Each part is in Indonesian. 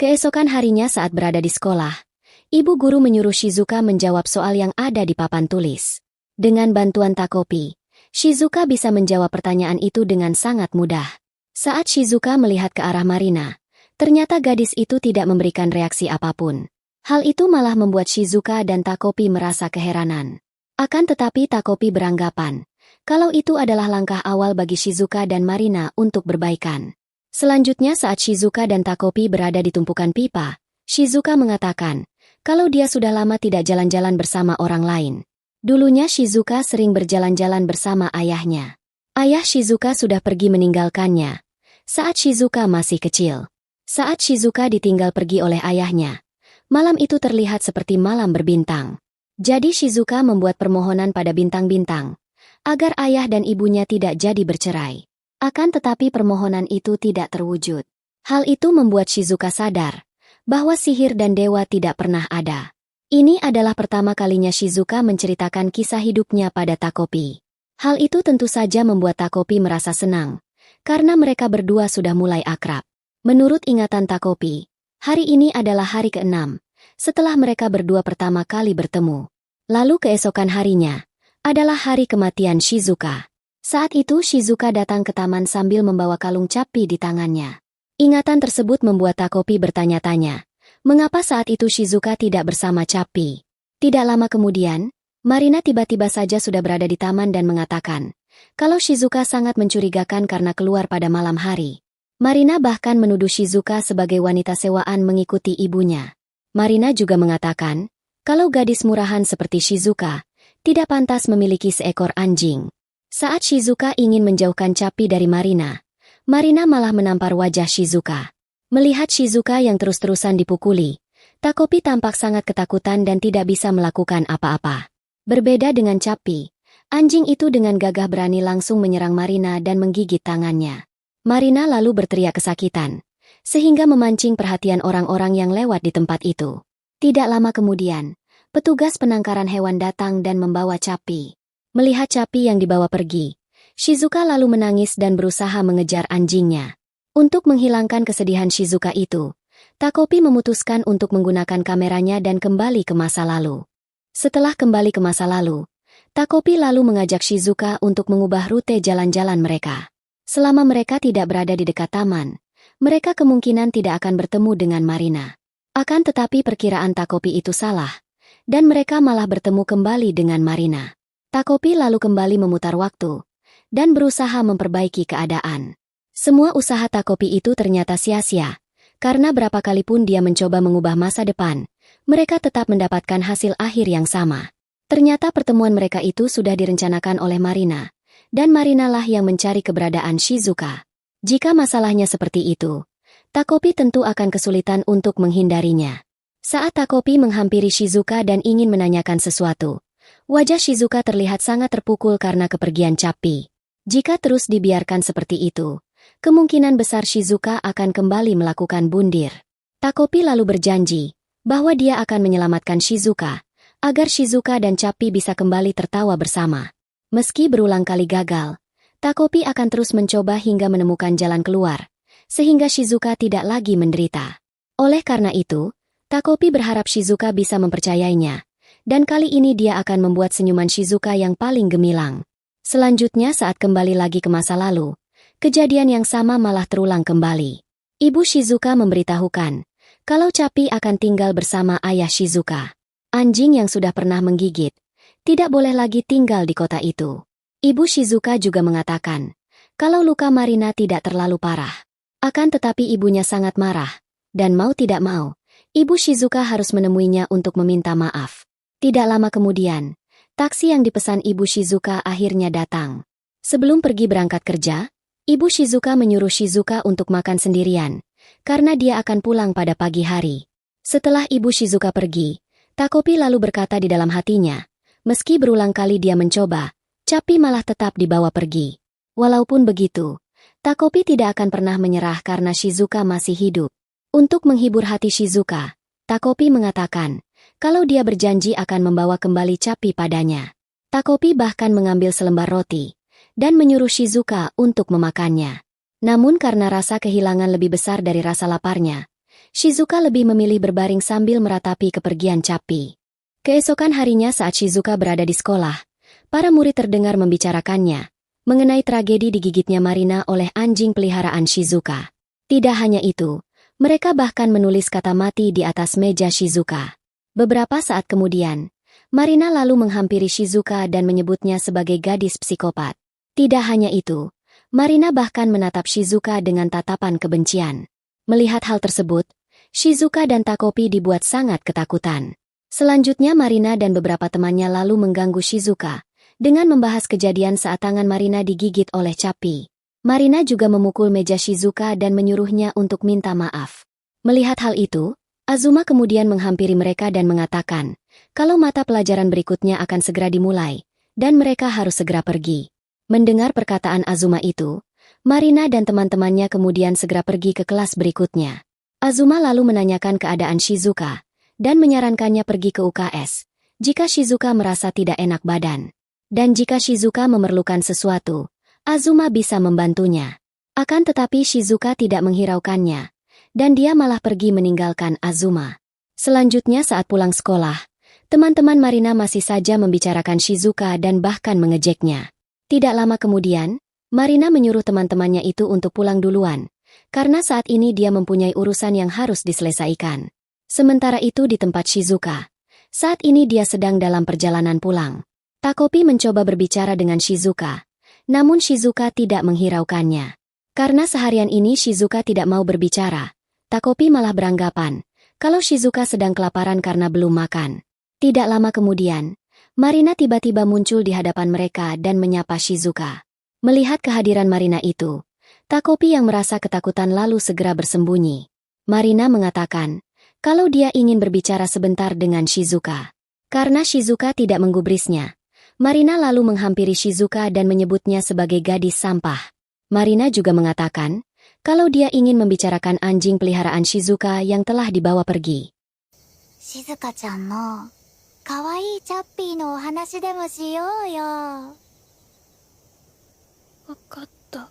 Keesokan harinya saat berada di sekolah, ibu guru menyuruh Shizuka menjawab soal yang ada di papan tulis. Dengan bantuan Takopi, Shizuka bisa menjawab pertanyaan itu dengan sangat mudah. Saat Shizuka melihat ke arah Marina, ternyata gadis itu tidak memberikan reaksi apapun. Hal itu malah membuat Shizuka dan Takopi merasa keheranan. Akan tetapi Takopi beranggapan kalau itu adalah langkah awal bagi Shizuka dan Marina untuk berbaikan. Selanjutnya saat Shizuka dan Takopi berada di tumpukan pipa, Shizuka mengatakan kalau dia sudah lama tidak jalan-jalan bersama orang lain. Dulunya Shizuka sering berjalan-jalan bersama ayahnya. Ayah Shizuka sudah pergi meninggalkannya saat Shizuka masih kecil. Saat Shizuka ditinggal pergi oleh ayahnya, malam itu terlihat seperti malam berbintang. Jadi Shizuka membuat permohonan pada bintang-bintang agar ayah dan ibunya tidak jadi bercerai. Akan tetapi permohonan itu tidak terwujud. Hal itu membuat Shizuka sadar bahwa sihir dan dewa tidak pernah ada. Ini adalah pertama kalinya Shizuka menceritakan kisah hidupnya pada Takopi. Hal itu tentu saja membuat Takopi merasa senang, karena mereka berdua sudah mulai akrab. Menurut ingatan Takopi, hari ini adalah hari ke-6, setelah mereka berdua pertama kali bertemu. Lalu keesokan harinya adalah hari kematian Shizuka. Saat itu Shizuka datang ke taman sambil membawa kalung capi di tangannya. Ingatan tersebut membuat Takopi bertanya-tanya, mengapa saat itu Shizuka tidak bersama Capi? Tidak lama kemudian, Marina tiba-tiba saja sudah berada di taman dan mengatakan kalau Shizuka sangat mencurigakan karena keluar pada malam hari. Marina bahkan menuduh Shizuka sebagai wanita sewaan mengikuti ibunya. Marina juga mengatakan kalau gadis murahan seperti Shizuka tidak pantas memiliki seekor anjing. Saat Shizuka ingin menjauhkan Capi dari Marina, Marina malah menampar wajah Shizuka. Melihat Shizuka yang terus-terusan dipukuli, Takopi tampak sangat ketakutan dan tidak bisa melakukan apa-apa. Berbeda dengan Capi, anjing itu dengan gagah berani langsung menyerang Marina dan menggigit tangannya. Marina lalu berteriak kesakitan, sehingga memancing perhatian orang-orang yang lewat di tempat itu. Tidak lama kemudian, petugas penangkaran hewan datang dan membawa Capi. Melihat Capi yang dibawa pergi, Shizuka lalu menangis dan berusaha mengejar anjingnya. Untuk menghilangkan kesedihan Shizuka itu, Takopi memutuskan untuk menggunakan kameranya dan kembali ke masa lalu. Setelah kembali ke masa lalu, Takopi lalu mengajak Shizuka untuk mengubah rute jalan-jalan mereka. Selama mereka tidak berada di dekat taman, mereka kemungkinan tidak akan bertemu dengan Marina. Akan tetapi perkiraan Takopi itu salah, dan mereka malah bertemu kembali dengan Marina. Takopi lalu kembali memutar waktu dan berusaha memperbaiki keadaan. Semua usaha Takopi itu ternyata sia-sia, karena berapa kali pun dia mencoba mengubah masa depan, mereka tetap mendapatkan hasil akhir yang sama. Ternyata pertemuan mereka itu sudah direncanakan oleh Marina, dan Marina lah yang mencari keberadaan Shizuka. Jika masalahnya seperti itu, Takopi tentu akan kesulitan untuk menghindarinya. Saat Takopi menghampiri Shizuka dan ingin menanyakan sesuatu, wajah Shizuka terlihat sangat terpukul karena kepergian Capi. Jika terus dibiarkan seperti itu, kemungkinan besar Shizuka akan kembali melakukan bundir. Takopi lalu berjanji bahwa dia akan menyelamatkan Shizuka, agar Shizuka dan Capi bisa kembali tertawa bersama. Meski berulang kali gagal, Takopi akan terus mencoba hingga menemukan jalan keluar, sehingga Shizuka tidak lagi menderita. Oleh karena itu, Takopi berharap Shizuka bisa mempercayainya, dan kali ini dia akan membuat senyuman Shizuka yang paling gemilang. Selanjutnya saat kembali lagi ke masa lalu, kejadian yang sama malah terulang kembali. Ibu Shizuka memberitahukan kalau Capi akan tinggal bersama ayah Shizuka. Anjing yang sudah pernah menggigit tidak boleh lagi tinggal di kota itu. Ibu Shizuka juga mengatakan kalau luka Marina tidak terlalu parah. Akan tetapi ibunya sangat marah, dan mau tidak mau, Ibu Shizuka harus menemuinya untuk meminta maaf. Tidak lama kemudian, taksi yang dipesan Ibu Shizuka akhirnya datang. Sebelum pergi berangkat kerja, Ibu Shizuka menyuruh Shizuka untuk makan sendirian, karena dia akan pulang pada pagi hari. Setelah Ibu Shizuka pergi, Takopi lalu berkata di dalam hatinya, meski berulang kali dia mencoba, Capi malah tetap dibawa pergi. Walaupun begitu, Takopi tidak akan pernah menyerah karena Shizuka masih hidup. Untuk menghibur hati Shizuka, Takopi mengatakan kalau dia berjanji akan membawa kembali Capi padanya. Takopi bahkan mengambil selembar roti dan menyuruh Shizuka untuk memakannya. Namun karena rasa kehilangan lebih besar dari rasa laparnya, Shizuka lebih memilih berbaring sambil meratapi kepergian Cappy. Keesokan harinya saat Shizuka berada di sekolah, para murid terdengar membicarakannya mengenai tragedi digigitnya Marina oleh anjing peliharaan Shizuka. Tidak hanya itu, mereka bahkan menulis kata mati di atas meja Shizuka. Beberapa saat kemudian, Marina lalu menghampiri Shizuka dan menyebutnya sebagai gadis psikopat. Tidak hanya itu, Marina bahkan menatap Shizuka dengan tatapan kebencian. Melihat hal tersebut, Shizuka dan Takopi dibuat sangat ketakutan. Selanjutnya Marina dan beberapa temannya lalu mengganggu Shizuka dengan membahas kejadian saat tangan Marina digigit oleh Cappy. Marina juga memukul meja Shizuka dan menyuruhnya untuk minta maaf. Melihat hal itu, Azuma kemudian menghampiri mereka dan mengatakan kalau mata pelajaran berikutnya akan segera dimulai dan mereka harus segera pergi. Mendengar perkataan Azuma itu, Marina dan teman-temannya kemudian segera pergi ke kelas berikutnya. Azuma lalu menanyakan keadaan Shizuka dan menyarankannya pergi ke UKS jika Shizuka merasa tidak enak badan. Dan jika Shizuka memerlukan sesuatu, Azuma bisa membantunya. Akan tetapi Shizuka tidak menghiraukannya, dan dia malah pergi meninggalkan Azuma. Selanjutnya saat pulang sekolah, teman-teman Marina masih saja membicarakan Shizuka dan bahkan mengejeknya. Tidak lama kemudian, Marina menyuruh teman-temannya itu untuk pulang duluan, karena saat ini dia mempunyai urusan yang harus diselesaikan. Sementara itu di tempat Shizuka, saat ini dia sedang dalam perjalanan pulang. Takopi mencoba berbicara dengan Shizuka, namun Shizuka tidak menghiraukannya. Karena seharian ini Shizuka tidak mau berbicara, Takopi malah beranggapan kalau Shizuka sedang kelaparan karena belum makan. Tidak lama kemudian, Marina tiba-tiba muncul di hadapan mereka dan menyapa Shizuka. Melihat kehadiran Marina itu, Takopi yang merasa ketakutan lalu segera bersembunyi. Marina mengatakan kalau dia ingin berbicara sebentar dengan Shizuka. Karena Shizuka tidak menggubrisnya, Marina lalu menghampiri Shizuka dan menyebutnya sebagai gadis sampah. Marina juga mengatakan kalau dia ingin membicarakan anjing peliharaan Shizuka yang telah dibawa pergi. Shizuka-chan no kawaii Cappy no hanashi demo shiyou yo. Wakatta.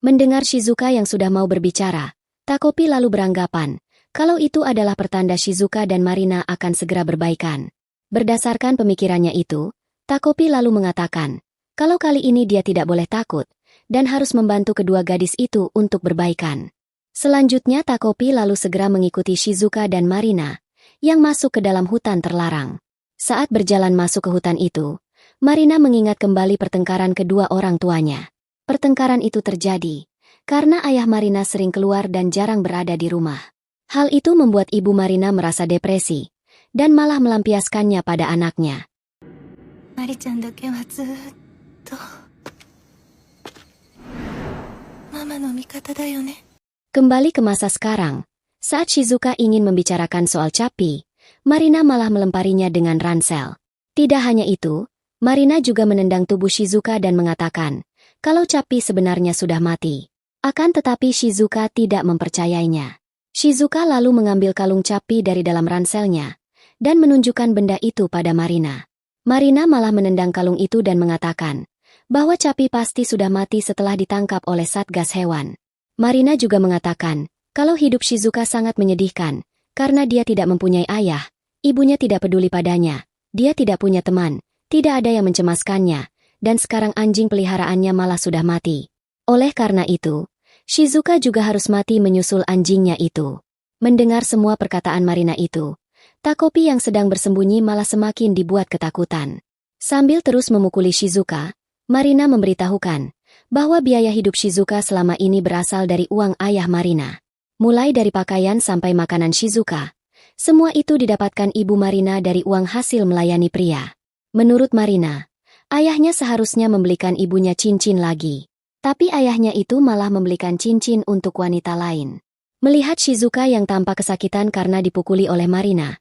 Mendengar Shizuka yang sudah mau berbicara, Takopi lalu beranggapan kalau itu adalah pertanda Shizuka dan Marina akan segera berbaikan. Berdasarkan pemikirannya itu, Takopi lalu mengatakan kalau kali ini dia tidak boleh takut dan harus membantu kedua gadis itu untuk berbaikan. Selanjutnya Takopi lalu segera mengikuti Shizuka dan Marina yang masuk ke dalam hutan terlarang. Saat berjalan masuk ke hutan itu, Marina mengingat kembali pertengkaran kedua orang tuanya. Pertengkaran itu terjadi karena ayah Marina sering keluar dan jarang berada di rumah. Hal itu membuat ibu Marina merasa depresi dan malah melampiaskannya pada anaknya. Mari-chan dake wa zutto mama no mikata da yo ne. Kembali ke masa sekarang, saat Shizuka ingin membicarakan soal Cappy, Marina malah melemparinya dengan ransel. Tidak hanya itu, Marina juga menendang tubuh Shizuka dan mengatakan kalau Cappy sebenarnya sudah mati. Akan tetapi Shizuka tidak mempercayainya. Shizuka lalu mengambil kalung Cappy dari dalam ranselnya dan menunjukkan benda itu pada Marina. Marina malah menendang kalung itu dan mengatakan bahwa Cappy pasti sudah mati setelah ditangkap oleh Satgas Hewan. Marina juga mengatakan kalau hidup Shizuka sangat menyedihkan karena dia tidak mempunyai ayah, ibunya tidak peduli padanya, dia tidak punya teman, tidak ada yang mencemaskannya, dan sekarang anjing peliharaannya malah sudah mati. Oleh karena itu, Shizuka juga harus mati menyusul anjingnya itu. Mendengar semua perkataan Marina itu, Takopi yang sedang bersembunyi malah semakin dibuat ketakutan. Sambil terus memukuli Shizuka, Marina memberitahukan bahwa biaya hidup Shizuka selama ini berasal dari uang ayah Marina. Mulai dari pakaian sampai makanan Shizuka, semua itu didapatkan ibu Marina dari uang hasil melayani pria. Menurut Marina, ayahnya seharusnya membelikan ibunya cincin lagi. Tapi ayahnya itu malah membelikan cincin untuk wanita lain. Melihat Shizuka yang tampak kesakitan karena dipukuli oleh Marina,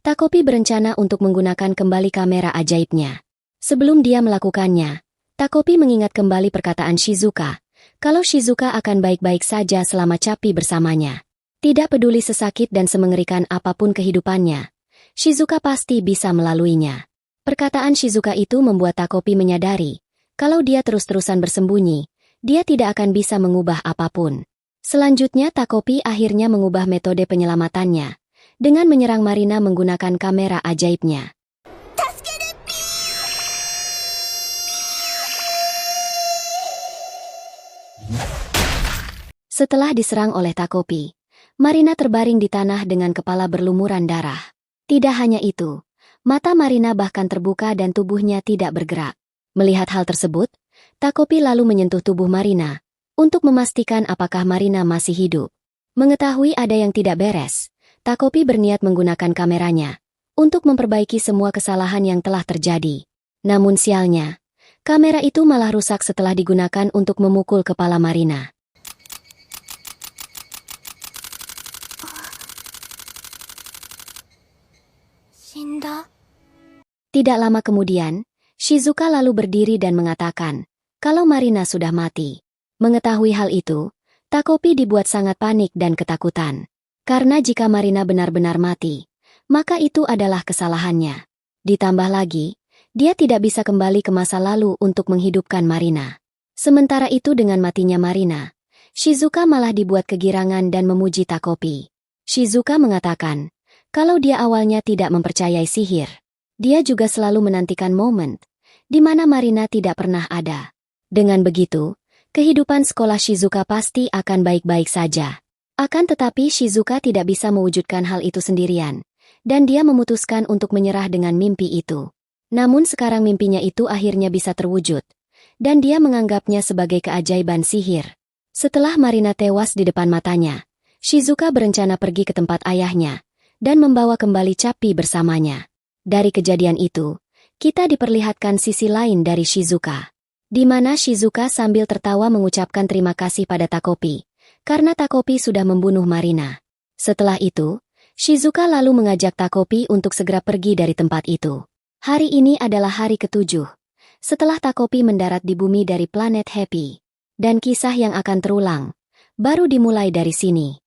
Takopi berencana untuk menggunakan kembali kamera ajaibnya. Sebelum dia melakukannya, Takopi mengingat kembali perkataan Shizuka, kalau Shizuka akan baik-baik saja selama Cappy bersamanya. Tidak peduli sesakit dan semengerikan apapun kehidupannya, Shizuka pasti bisa melaluinya. Perkataan Shizuka itu membuat Takopi menyadari, kalau dia terus-terusan bersembunyi, dia tidak akan bisa mengubah apapun. Selanjutnya Takopi akhirnya mengubah metode penyelamatannya dengan menyerang Marina menggunakan kamera ajaibnya. Setelah diserang oleh Takopi, Marina terbaring di tanah dengan kepala berlumuran darah. Tidak hanya itu, mata Marina bahkan terbuka dan tubuhnya tidak bergerak. Melihat hal tersebut, Takopi lalu menyentuh tubuh Marina untuk memastikan apakah Marina masih hidup. Mengetahui ada yang tidak beres, Takopi berniat menggunakan kameranya untuk memperbaiki semua kesalahan yang telah terjadi. Namun sialnya, kamera itu malah rusak setelah digunakan untuk memukul kepala Marina. Tidak lama kemudian, Shizuka lalu berdiri dan mengatakan kalau Marina sudah mati. Mengetahui hal itu, Takopi dibuat sangat panik dan ketakutan. Karena jika Marina benar-benar mati, maka itu adalah kesalahannya. Ditambah lagi, dia tidak bisa kembali ke masa lalu untuk menghidupkan Marina. Sementara itu dengan matinya Marina, Shizuka malah dibuat kegirangan dan memuji Takopi. Shizuka mengatakan kalau dia awalnya tidak mempercayai sihir, dia juga selalu menantikan momen di mana Marina tidak pernah ada. Dengan begitu, kehidupan sekolah Shizuka pasti akan baik-baik saja. Akan tetapi Shizuka tidak bisa mewujudkan hal itu sendirian, dan dia memutuskan untuk menyerah dengan mimpi itu. Namun sekarang mimpinya itu akhirnya bisa terwujud, dan dia menganggapnya sebagai keajaiban sihir. Setelah Marina tewas di depan matanya, Shizuka berencana pergi ke tempat ayahnya, dan membawa kembali Capi bersamanya. Dari kejadian itu, kita diperlihatkan sisi lain dari Shizuka, di mana Shizuka sambil tertawa mengucapkan terima kasih pada Takopi, karena Takopi sudah membunuh Marina. Setelah itu, Shizuka lalu mengajak Takopi untuk segera pergi dari tempat itu. Hari ini adalah hari ke-7, setelah Takopi mendarat di bumi dari planet Happy. Dan kisah yang akan terulang, baru dimulai dari sini.